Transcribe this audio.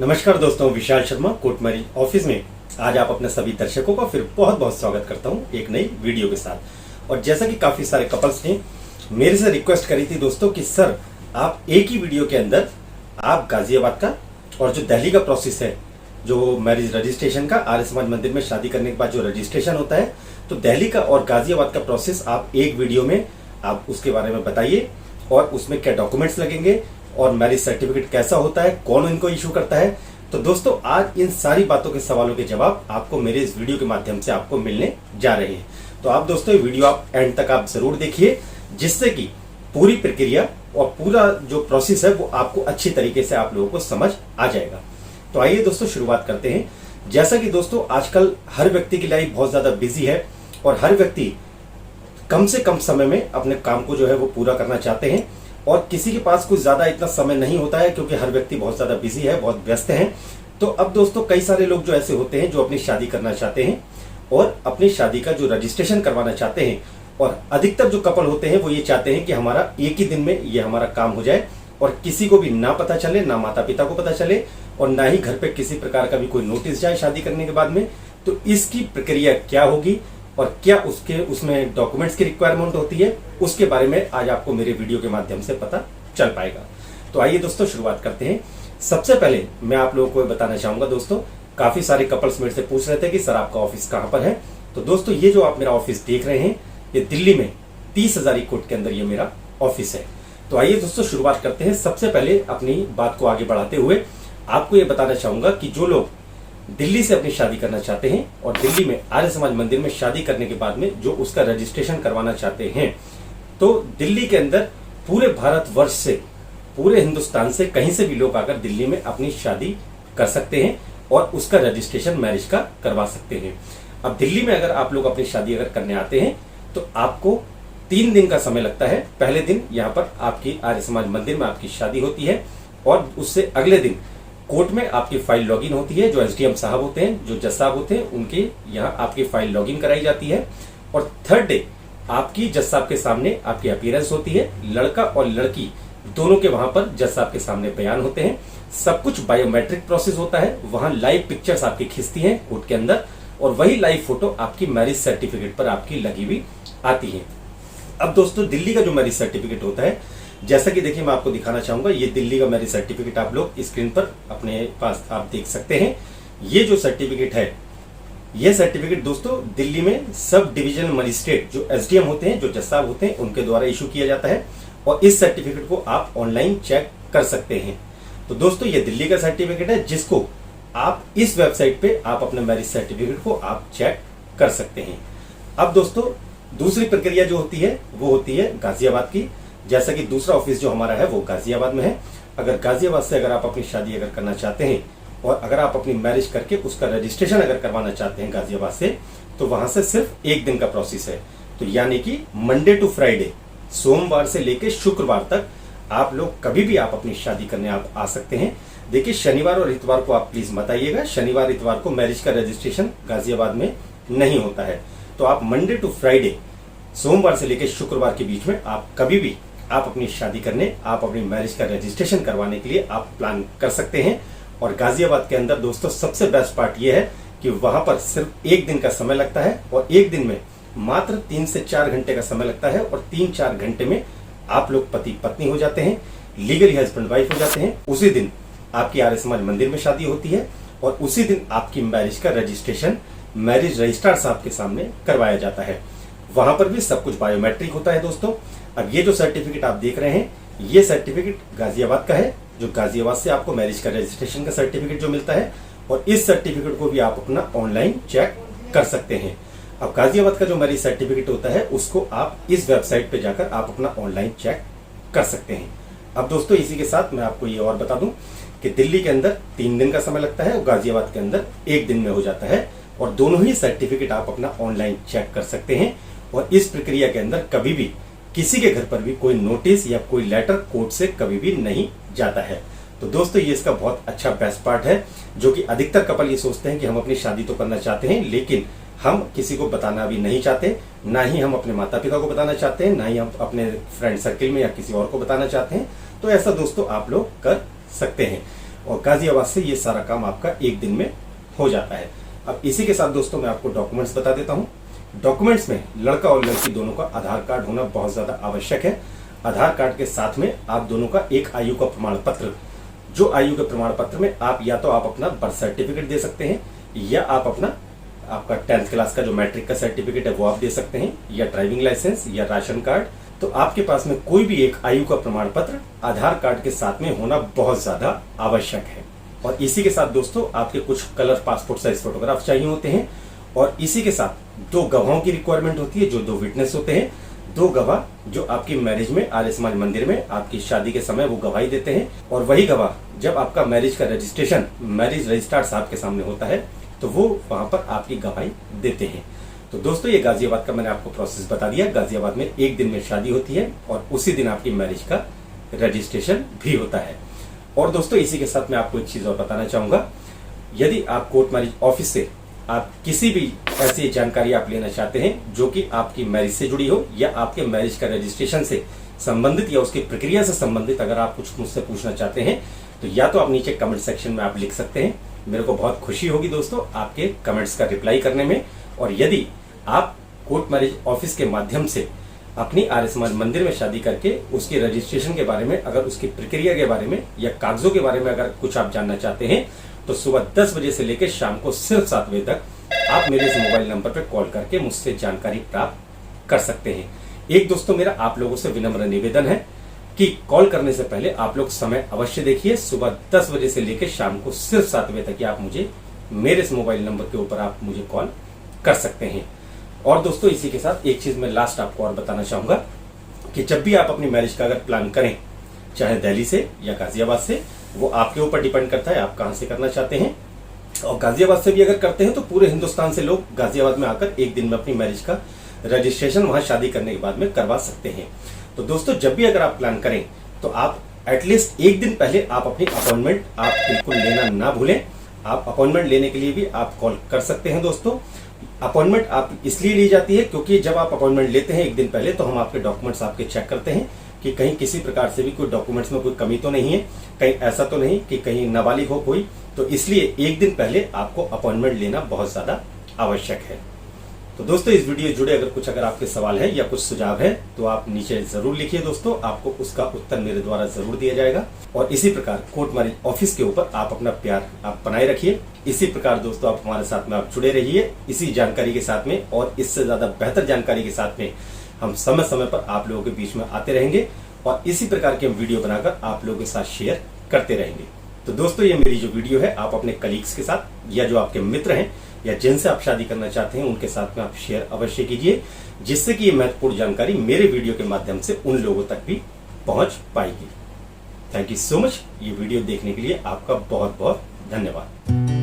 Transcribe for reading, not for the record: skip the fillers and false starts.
नमस्कार दोस्तों, विशाल शर्मा कोटमरी ऑफिस में आज आप अपने सभी दर्शकों का फिर बहुत बहुत स्वागत करता हूं एक नई वीडियो के साथ। और जैसा कि काफी सारे कपल्स ने मेरे से रिक्वेस्ट करी थी दोस्तों कि सर आप एक ही वीडियो के अंदर आप गाजियाबाद का और जो दिल्ली का प्रोसेस है, जो मैरिज रजिस्ट्रेशन का, आर्य समाज मंदिर में शादी करने के बाद जो रजिस्ट्रेशन होता है, तो दिल्ली का और गाजियाबाद का प्रोसेस आप एक वीडियो में आप उसके बारे में बताइए और उसमें क्या डॉक्यूमेंट्स लगेंगे और मैरिज सर्टिफिकेट कैसा होता है, कौन इनको इशू करता है। तो दोस्तों आज इन सारी बातों के सवालों के जवाब आपको मेरे इस वीडियो के माध्यम से आपको मिलने जा रहे हैं। तो आप दोस्तों ये वीडियो आप एंड तक आप जरूर देखिए, जिससे कि पूरी प्रक्रिया और पूरा जो प्रोसेस है वो आपको अच्छी तरीके से आप लोगों को समझ आ जाएगा। तो आइए दोस्तों शुरुआत करते हैं। जैसा कि दोस्तों आजकल हर व्यक्ति की लाइफ बहुत ज्यादा बिजी है और हर व्यक्ति कम से कम समय में अपने काम को जो है वो पूरा करना चाहते हैं और किसी के पास कुछ ज्यादा इतना समय नहीं होता है क्योंकि हर व्यक्ति बहुत ज्यादा बिजी है, बहुत व्यस्त है। तो अब दोस्तों कई सारे लोग जो ऐसे होते हैं जो अपनी शादी करना चाहते हैं और अपनी शादी का जो रजिस्ट्रेशन करवाना चाहते हैं, और अधिकतर जो कपल होते हैं वो ये चाहते हैं कि हमारा एक ही दिन में ये हमारा काम हो जाए और किसी को भी ना पता चले, ना माता पिता को पता चले और ना ही घर पे किसी प्रकार का भी कोई नोटिस जाए शादी करने के बाद में। तो इसकी प्रक्रिया क्या होगी और क्या उसमें डॉक्यूमेंट्स की रिक्वायरमेंट होती है, उसके बारे में आज आपको मेरे वीडियो के माध्यम से पता चल पाएगा। तो आइए दोस्तों शुरुआत करते हैं। सबसे पहले मैं आप लोगों को बताना चाहूंगा दोस्तों, काफी सारे कपल्स मेरे से पूछ रहे थे कि सर आपका ऑफिस कहां पर है। तो दोस्तों ये जो आप मेरा ऑफिस देख रहे हैं ये दिल्ली में 30 हजारी कोट के अंदर ये मेरा ऑफिस है। तो आइए दोस्तों शुरुआत करते हैं। सबसे पहले अपनी बात को आगे बढ़ाते हुए आपको ये बताना चाहूंगा कि जो लोग दिल्ली से अपनी शादी करना चाहते हैं और दिल्ली में आर्य समाज मंदिर में शादी करने के बाद में जो उसका रजिस्ट्रेशन करवाना चाहते हैं, तो दिल्ली के अंदर पूरे भारतवर्ष से, पूरे हिंदुस्तान से कहीं से भी लोग आकर दिल्ली में अपनी शादी कर सकते हैं और उसका रजिस्ट्रेशन मैरिज का करवा सकते हैं। अब दिल्ली में अगर आप लोग अपनी शादी अगर करने आते हैं तो आपको 3 दिन का समय लगता है। पहले दिन यहाँ पर आपकी आर्य समाज मंदिर में आपकी शादी होती है और उससे अगले दिन कोर्ट में आपकी फाइल लॉगिन होती है। जो एसडीएम साहब होते हैं, जो जज साहब होते हैं, उनके यहाँ आपकी फाइल लॉगिन कराई जाती है। और थर्ड डे आपकी जज साहब के सामने आपकी अपीयरेंस होती है। लड़का और लड़की दोनों के वहां पर जज साहब के सामने बयान होते हैं। सब कुछ बायोमेट्रिक प्रोसेस होता है। वहां लाइव पिक्चर्स आपकी खिंचती हैं कोर्ट के अंदर और वही लाइव फोटो आपकी मैरिज सर्टिफिकेट पर आपकी लगी हुई आती है। अब दोस्तों दिल्ली का जो मैरिज सर्टिफिकेट होता है, जैसा कि देखिए मैं आपको दिखाना चाहूंगा, ये दिल्ली का मैरिज सर्टिफिकेट आप लोग स्क्रीन पर अपने पास आप देख सकते हैं। ये जो सर्टिफिकेट है, ये सर्टिफिकेट दोस्तों दिल्ली में सब डिविजनल मजिस्ट्रेट जो एसडीएम होते हैं, जो जज साहब होते हैं, उनके द्वारा इशू किया जाता है और इस सर्टिफिकेट को आप ऑनलाइन चेक कर सकते हैं। तो दोस्तों ये दिल्ली का सर्टिफिकेट है जिसको आप इस वेबसाइट पे आप अपने मैरिज सर्टिफिकेट को आप चेक कर सकते हैं। अब दोस्तों दूसरी प्रक्रिया जो होती है वो होती है गाजियाबाद की। जैसा कि दूसरा ऑफिस जो हमारा है वो गाजियाबाद में है। अगर गाजियाबाद से अगर आप अपनी शादी अगर करना चाहते हैं और अगर आप अपनी मैरिज करके उसका रजिस्ट्रेशन अगर करवाना चाहते हैं गाजियाबाद से, तो वहां से सिर्फ एक दिन का प्रोसेस है। तो यानी कि मंडे टू फ्राइडे, सोमवार से लेकर शुक्रवार तक आप लोग कभी भी आप अपनी शादी करने आप आ सकते हैं। देखिए शनिवार और इतवार को आप प्लीज मत आइएगा। शनिवार इतवार को मैरिज का रजिस्ट्रेशन गाजियाबाद में नहीं होता है। तो आप मंडे टू फ्राइडे, सोमवार से लेकर शुक्रवार के बीच में आप कभी भी आप अपनी शादी करने, आप अपनी मैरिज का रजिस्ट्रेशन करवाने के लिए आप प्लान कर सकते हैं। और गाजियाबाद के अंदर दोस्तों सबसे बेस्ट पार्ट ये है कि वहां पर सिर्फ एक दिन का समय लगता है और एक दिन में मात्र 3 से 4 घंटे का समय लगता है और 3-4 घंटे में आप लोग पति पत्नी हो जाते हैं, लीगली हस्बैंड वाइफ हो जाते हैं। उसी दिन आपकी आर्य समाज मंदिर में शादी होती है और उसी दिन आपकी मैरिज का रजिस्ट्रेशन मैरिज रजिस्ट्रार साहब के सामने करवाया जाता है। वहां पर भी सब कुछ बायोमेट्रिक होता है दोस्तों। अब ये जो सर्टिफिकेट आप देख रहे हैं, ये सर्टिफिकेट गाजियाबाद का है, जो गाजियाबाद से आपको मैरिज का रजिस्ट्रेशन का सर्टिफिकेट जो मिलता है और इस सर्टिफिकेट को भी आप अपना ऑनलाइन चेक कर सकते हैं। अब गाजियाबाद का जो मैरिज सर्टिफिकेट होता है उसको आप इस वेबसाइट पे जाकर आप अपना ऑनलाइन चेक कर सकते हैं। अब दोस्तों इसी के साथ मैं आपको ये और बता दूं कि दिल्ली के अंदर 3 दिन का समय लगता है और गाजियाबाद के अंदर 1 दिन में हो जाता है और दोनों ही सर्टिफिकेट आप अपना ऑनलाइन चेक कर सकते हैं। और इस प्रक्रिया के अंदर कभी भी किसी के घर पर भी कोई नोटिस या कोई लेटर कोर्ट से कभी भी नहीं जाता है। तो दोस्तों ये इसका बहुत अच्छा बेस्ट पार्ट है, जो कि अधिकतर कपल ये सोचते हैं कि हम अपनी शादी तो करना चाहते हैं लेकिन हम किसी को बताना भी नहीं चाहते, ना ही हम अपने माता पिता को बताना चाहते हैं, ना ही हम अपने फ्रेंड सर्किल में या किसी और को बताना चाहते हैं। तो ऐसा दोस्तों आप लोग कर सकते हैं। और गाजियाबाद से ये सारा काम आपका एक दिन में हो जाता है। अब इसी के साथ दोस्तों मैं आपको डॉक्यूमेंट्स बता देता हूँ। डॉक्यूमेंट्स में लड़का और लड़की दोनों का आधार कार्ड होना बहुत ज्यादा आवश्यक है। आधार कार्ड के साथ में आप दोनों का एक आयु का प्रमाण पत्र, जो आयु के प्रमाण पत्र में आप या तो आप अपना बर्थ सर्टिफिकेट दे सकते हैं, या आप अपना आपका 10th क्लास का जो मैट्रिक का सर्टिफिकेट है वो आप दे सकते हैं, या ड्राइविंग लाइसेंस या राशन कार्ड। तो आपके पास में कोई भी एक आयु का प्रमाण पत्र आधार कार्ड के साथ में होना बहुत ज्यादा आवश्यक है। और इसी के साथ दोस्तों आपके कुछ कलर पासपोर्ट साइज फोटोग्राफ चाहिए होते हैं, और इसी के साथ 2 गवाहों की रिक्वायरमेंट होती है, जो 2 विटनेस होते हैं। 2 गवाह जो आपकी मैरिज में आर्य समाज मंदिर में आपकी शादी के समय वो गवाही देते हैं, और वही गवाह जब आपका मैरिज का रजिस्ट्रेशन मैरिज रजिस्ट्रार साहब के सामने होता है तो वो वहां पर आपकी गवाही देते हैं। तो दोस्तों ये गाजियाबाद का मैंने आपको प्रोसेस बता दिया। गाजियाबाद में एक दिन में शादी होती है और उसी दिन आपकी मैरिज का रजिस्ट्रेशन भी होता है। और दोस्तों इसी के साथ मैं आपको एक चीज और बताना चाहूंगा, यदि आप कोर्ट मैरिज ऑफिस से आप किसी भी ऐसी जानकारी आप लेना चाहते हैं जो कि आपकी मैरिज से जुड़ी हो, या आपके मैरिज का रजिस्ट्रेशन से संबंधित या उसकी प्रक्रिया से संबंधित अगर आप कुछ मुझसे पूछना चाहते हैं, तो या तो आप नीचे कमेंट सेक्शन में आप लिख सकते हैं। मेरे को बहुत खुशी होगी दोस्तों आपके कमेंट्स का रिप्लाई करने में। और यदि आप कोर्ट मैरिज ऑफिस के माध्यम से अपनी आर्य समाज मंदिर में शादी करके उसके रजिस्ट्रेशन के बारे में, अगर उसकी प्रक्रिया के बारे में या कागजों के बारे में अगर कुछ आप जानना चाहते हैं, तो सुबह 10 बजे से लेकर शाम को सिर्फ 7 बजे तक आप मेरे इस मोबाइल नंबर पर कॉल करके मुझसे जानकारी प्राप्त कर सकते हैं। एक दोस्तों मेरा आप लोगों से विनम्र निवेदन है कि कॉल करने से पहले आप लोग समय अवश्य देखिए। सुबह 10 बजे से लेकर शाम को सिर्फ 7 बजे तक आप मुझे मेरे इस मोबाइल नंबर के ऊपर आप मुझे कॉल कर सकते हैं। और दोस्तों इसी के साथ एक चीज मैं लास्ट आपको और बताना चाहूंगा कि जब भी आप अपनी मैरिज का अगर प्लान करें, चाहे दिल्ली से या गाजियाबाद से, वो आपके ऊपर डिपेंड करता है आप कहां से करना चाहते हैं। और गाजियाबाद से भी अगर करते हैं तो पूरे हिंदुस्तान से लोग गाजियाबाद में आकर एक दिन में अपनी मैरिज का रजिस्ट्रेशन वहां शादी करने के बाद में करवा सकते हैं। तो दोस्तों जब भी अगर आप प्लान करें तो आप एटलीस्ट एक दिन पहले आप अपनी अपॉइंटमेंट आप बिल्कुल लेना ना भूलें। आप अपॉइंटमेंट लेने के लिए भी आप कॉल कर सकते हैं। दोस्तों अपॉइंटमेंट आप इसलिए ली जाती है क्योंकि जब आप अपॉइंटमेंट लेते हैं एक दिन पहले, तो हम आपके डॉक्यूमेंट्स आपके चेक करते हैं कि कहीं किसी प्रकार से भी कोई डॉक्यूमेंट्स में कोई कमी तो नहीं है, कहीं ऐसा तो नहीं कि कहीं नाबालिग हो कोई। तो इसलिए एक दिन पहले आपको अपॉइंटमेंट लेना बहुत ज्यादा आवश्यक है। तो दोस्तों इस वीडियो से जुड़े अगर आपके सवाल है या कुछ सुझाव है तो आप नीचे जरूर लिखिए दोस्तों, आपको उसका उत्तर मेरे द्वारा जरूर दिया जाएगा। और इसी प्रकार कोर्ट मैरिज ऑफिस के ऊपर आप अपना प्यार आप बनाए रखिए। इसी प्रकार दोस्तों आप हमारे साथ में आप जुड़े रहिए इसी जानकारी के साथ में, और इससे ज्यादा बेहतर जानकारी के साथ में हम समय समय पर आप लोगों के बीच में आते रहेंगे, और इसी प्रकार के हम वीडियो बनाकर आप लोगों के साथ शेयर करते रहेंगे। तो दोस्तों ये मेरी जो वीडियो है आप अपने कलीग्स के साथ या जो आपके मित्र हैं या जिनसे आप शादी करना चाहते हैं उनके साथ में आप शेयर अवश्य कीजिए, जिससे कि ये महत्वपूर्ण जानकारी मेरे वीडियो के माध्यम से उन लोगों तक भी पहुंच पाएगी। थैंक यू सो मच ये वीडियो देखने के लिए आपका बहुत बहुत धन्यवाद।